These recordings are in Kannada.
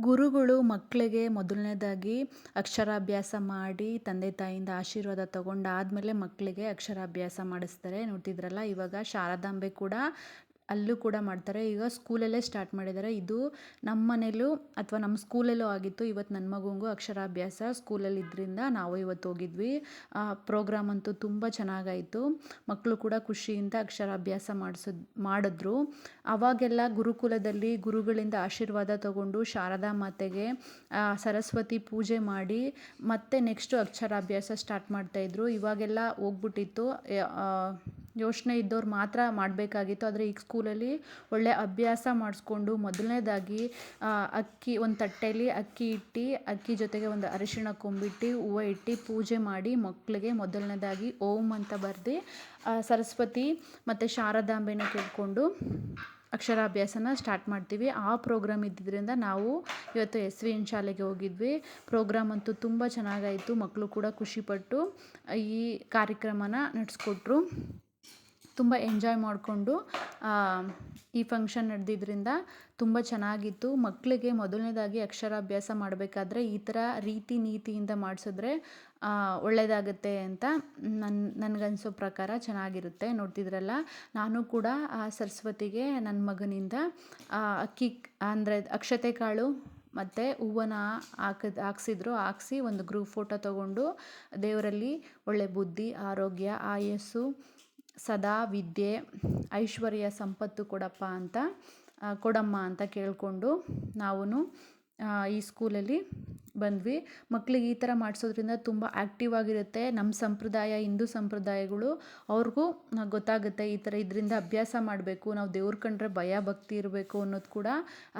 ಗುರುಗಳು ಮಕ್ಕಳಿಗೆ ಮೊದಲನೇದಾಗಿ ಅಕ್ಷರಾಭ್ಯಾಸ ಮಾಡಿ ತಂದೆ ತಾಯಿಯಿಂದ ಆಶೀರ್ವಾದ ತಗೊಂಡಾದ್ಮೇಲೆ ಮಕ್ಕಳಿಗೆ ಅಕ್ಷರಾಭ್ಯಾಸ ಮಾಡಿಸ್ತಾರೆ. ನೋಡ್ತಿದ್ರಲ್ಲ ಇವಾಗ ಶಾರದಾಂಬೆ ಕೂಡ ಅಲ್ಲೂ ಕೂಡ ಮಾಡ್ತಾರೆ. ಈಗ ಸ್ಕೂಲಲ್ಲೇ ಸ್ಟಾರ್ಟ್ ಮಾಡಿದ್ದಾರೆ. ಇದು ನಮ್ಮ ಮನೇಲೂ ಅಥವಾ ನಮ್ಮ ಸ್ಕೂಲಲ್ಲೂ ಆಗಿತ್ತು. ಇವತ್ತು ನನ್ನ ಮಗುಂಗೂ ಅಕ್ಷರಾಭ್ಯಾಸ ಸ್ಕೂಲಲ್ಲಿ ಇದ್ರಿಂದ ನಾವು ಇವತ್ತು ಹೋಗಿದ್ವಿ. ಪ್ರೋಗ್ರಾಮ್ ಅಂತೂ ತುಂಬ ಚೆನ್ನಾಗಾಯಿತು. ಮಕ್ಕಳು ಕೂಡ ಖುಷಿಯಿಂದ ಅಕ್ಷರಾಭ್ಯಾಸ ಮಾಡಿದ್ರು. ಅವಾಗೆಲ್ಲ ಗುರುಕುಲದಲ್ಲಿ ಗುರುಗಳಿಂದ ಆಶೀರ್ವಾದ ತಗೊಂಡು ಶಾರದಾ ಮಾತೆಗೆ ಸರಸ್ವತಿ ಪೂಜೆ ಮಾಡಿ ಮತ್ತೆ ನೆಕ್ಸ್ಟು ಅಕ್ಷರಾಭ್ಯಾಸ ಸ್ಟಾರ್ಟ್ ಮಾಡ್ತಾಯಿದ್ರು. ಇವಾಗೆಲ್ಲ ಹೋಗ್ಬಿಟ್ಟಿತ್ತು. ಯೋಚನೆ ಇದ್ದವ್ರು ಮಾತ್ರ ಮಾಡಬೇಕಾಗಿತ್ತು. ಆದರೆ ಈಗ ಸ್ಕೂಲಲ್ಲಿ ಒಳ್ಳೆ ಅಭ್ಯಾಸ ಮಾಡಿಸ್ಕೊಂಡು ಮೊದಲನೇದಾಗಿ ಅಕ್ಕಿ ಒಂದು ತಟ್ಟೆಯಲ್ಲಿ ಅಕ್ಕಿ ಇಟ್ಟು ಅಕ್ಕಿ ಜೊತೆಗೆ ಒಂದು ಅರಿಶಿಣ ಕೊಂಬಿಟ್ಟು ಹೂವು ಇಟ್ಟು ಪೂಜೆ ಮಾಡಿ ಮಕ್ಕಳಿಗೆ ಮೊದಲನೇದಾಗಿ ಓಂ ಅಂತ ಬರೆದು ಸರಸ್ವತಿ ಮತ್ತು ಶಾರದಾಂಬೆನ ಕೇಳಿಕೊಂಡು ಅಕ್ಷರಾಭ್ಯಾಸನ ಸ್ಟಾರ್ಟ್ ಮಾಡ್ತೀವಿ. ಆ ಪ್ರೋಗ್ರಾಮ್ ಇದ್ದಿದ್ದರಿಂದ ನಾವು ಇವತ್ತು SVN ಶಾಲೆಗೆ ಹೋಗಿದ್ವಿ. ಪ್ರೋಗ್ರಾಮ್ ಅಂತೂ ತುಂಬ ಚೆನ್ನಾಗಾಯಿತು. ಮಕ್ಕಳು ಕೂಡ ಖುಷಿಪಟ್ಟು ಈ ಕಾರ್ಯಕ್ರಮನ ನಡೆಸ್ಕೊಟ್ರು. ತುಂಬ ಎಂಜಾಯ್ ಮಾಡಿಕೊಂಡು ಈ ಫಂಕ್ಷನ್ ನಡೆದಿದ್ದರಿಂದ ತುಂಬ ಚೆನ್ನಾಗಿತ್ತು. ಮಕ್ಕಳಿಗೆ ಮೊದಲನೇದಾಗಿ ಅಕ್ಷರಾಭ್ಯಾಸ ಮಾಡಬೇಕಾದ್ರೆ ಈ ಥರ ರೀತಿ ನೀತಿಯಿಂದ ಮಾಡಿಸಿದ್ರೆ ಒಳ್ಳೆಯದಾಗುತ್ತೆ ಅಂತ ನನಗನ್ಸೋ ಪ್ರಕಾರ ಚೆನ್ನಾಗಿರುತ್ತೆ. ನೋಡ್ತಿದ್ರಲ್ಲ, ನಾನು ಕೂಡ ಸರಸ್ವತಿಗೆ ನನ್ನ ಮಗನಿಂದ ಅಕ್ಕಿ ಅಂದರೆ ಅಕ್ಷತೆ ಕಾಳು ಮತ್ತು ಹೂವನ್ನ ಹಾಕ್ಸಿದ್ರು. ಒಂದು ಗ್ರೂಪ್ ಫೋಟೋ ತೊಗೊಂಡು ದೇವರಲ್ಲಿ ಒಳ್ಳೆ ಬುದ್ಧಿ, ಆರೋಗ್ಯ, ಆಯಸ್ಸು, ಸದಾ ವಿದ್ಯೆ, ಐಶ್ವರ್ಯ, ಸಂಪತ್ತು ಕೊಡಮ್ಮ ಅಂತ ಕೇಳಿಕೊಂಡು ನಾವು ಈ ಸ್ಕೂಲಲ್ಲಿ ಬಂದ್ವಿ. ಮಕ್ಕಳಿಗೆ ಈ ಥರ ಮಾಡಿಸೋದ್ರಿಂದ ತುಂಬ ಆ್ಯಕ್ಟಿವ್ ಆಗಿರುತ್ತೆ. ನಮ್ಮ ಸಂಪ್ರದಾಯ, ಹಿಂದೂ ಸಂಪ್ರದಾಯಗಳು ಅವ್ರಿಗೂ ಗೊತ್ತಾಗುತ್ತೆ. ಈ ಥರ ಇದರಿಂದ ಅಭ್ಯಾಸ ಮಾಡಬೇಕು, ನಾವು ದೇವ್ರ ಕಂಡ್ರೆ ಭಯ ಭಕ್ತಿ ಇರಬೇಕು ಅನ್ನೋದು ಕೂಡ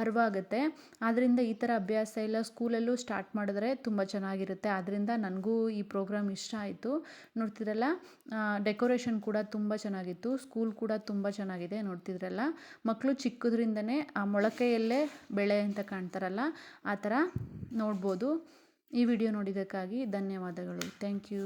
ಅರಿವಾಗುತ್ತೆ. ಆದ್ದರಿಂದ ಈ ಥರ ಅಭ್ಯಾಸ ಎಲ್ಲ ಸ್ಕೂಲಲ್ಲೂ ಸ್ಟಾರ್ಟ್ ಮಾಡಿದ್ರೆ ತುಂಬ ಚೆನ್ನಾಗಿರುತ್ತೆ. ಆದ್ದರಿಂದ ನನಗೂ ಈ ಪ್ರೋಗ್ರಾಮ್ ಇಷ್ಟ ಆಯಿತು. ನೋಡ್ತಿದ್ರಲ್ಲ, ಡೆಕೋರೇಷನ್ ಕೂಡ ತುಂಬ ಚೆನ್ನಾಗಿತ್ತು. ಸ್ಕೂಲ್ ಕೂಡ ತುಂಬ ಚೆನ್ನಾಗಿದೆ. ನೋಡ್ತಿದ್ರಲ್ಲ, ಮಕ್ಕಳು ಚಿಕ್ಕದ್ರಿಂದನೇ ಆ ಮೊಳಕೆಯಲ್ಲೇ ಬೆಳೆ ಅಂತ ಕಾಣ್ತಾರಲ್ಲ, ಆ ಥರ ನೋಡ್ಬೋದು. ಈ ವಿಡಿಯೋ ನೋಡಿದ್ದಕ್ಕಾಗಿ ಧನ್ಯವಾದಗಳು. Thank you.